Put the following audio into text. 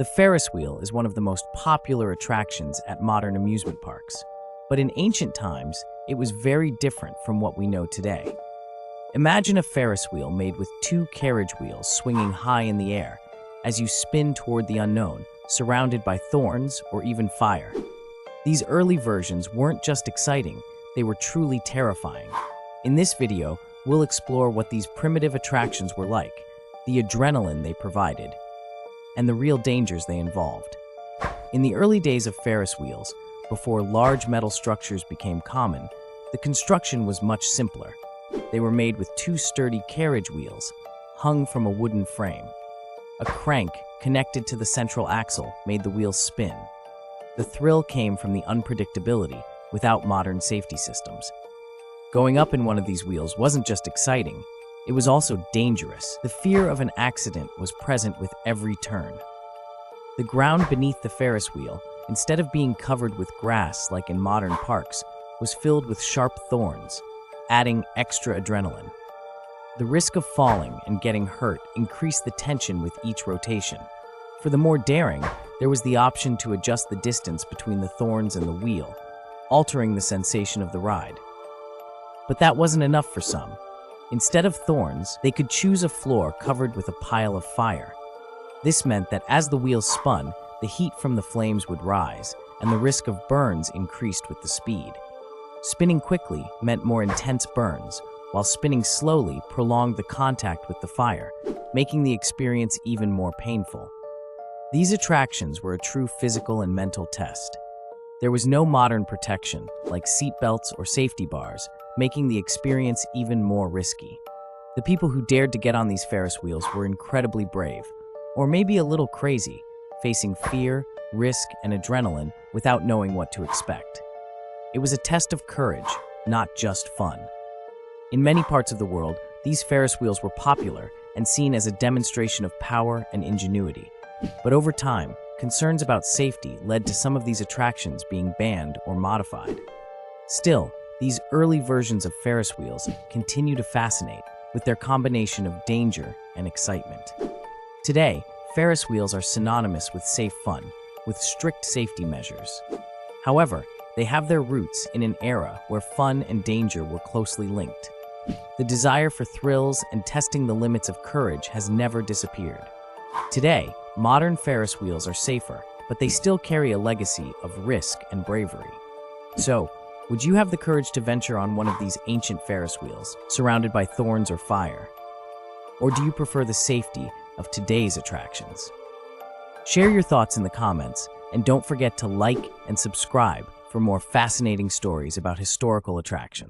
The Ferris wheel is one of the most popular attractions at modern amusement parks. But in ancient times, it was very different from what we know today. Imagine a Ferris wheel made with two carriage wheels swinging high in the air as you spin toward the unknown, surrounded by thorns or even fire. These early versions weren't just exciting, they were truly terrifying. In this video, we'll explore what these primitive attractions were like, the adrenaline they provided, and the real dangers they involved. In the early days of Ferris wheels, before large metal structures became common, the construction was much simpler. They were made with two sturdy carriage wheels, hung from a wooden frame. A crank connected to the central axle made the wheels spin. The thrill came from the unpredictability without modern safety systems. Going up in one of these wheels wasn't just exciting, it was also dangerous. The fear of an accident was present with every turn. The ground beneath the Ferris wheel, instead of being covered with grass like in modern parks, was filled with sharp thorns, adding extra adrenaline. The risk of falling and getting hurt increased the tension with each rotation. For the more daring, there was the option to adjust the distance between the thorns and the wheel, altering the sensation of the ride. But that wasn't enough for some. Instead of thorns, they could choose a floor covered with a pile of fire. This meant that as the wheels spun, the heat from the flames would rise, and the risk of burns increased with the speed. Spinning quickly meant more intense burns, while spinning slowly prolonged the contact with the fire, making the experience even more painful. These attractions were a true physical and mental test. There was no modern protection, like seatbelts or safety bars, making the experience even more risky. The people who dared to get on these Ferris wheels were incredibly brave, or maybe a little crazy, facing fear, risk, and adrenaline without knowing what to expect. It was a test of courage, not just fun. In many parts of the world, these Ferris wheels were popular and seen as a demonstration of power and ingenuity. But over time, concerns about safety led to some of these attractions being banned or modified. Still, these early versions of Ferris wheels continue to fascinate with their combination of danger and excitement. Today, Ferris wheels are synonymous with safe fun, with strict safety measures. However, they have their roots in an era where fun and danger were closely linked. The desire for thrills and testing the limits of courage has never disappeared. Today, modern Ferris wheels are safer, but they still carry a legacy of risk and bravery. So, would you have the courage to venture on one of these ancient Ferris wheels, surrounded by thorns or fire? Or do you prefer the safety of today's attractions? Share your thoughts in the comments, and don't forget to like and subscribe for more fascinating stories about historical attractions.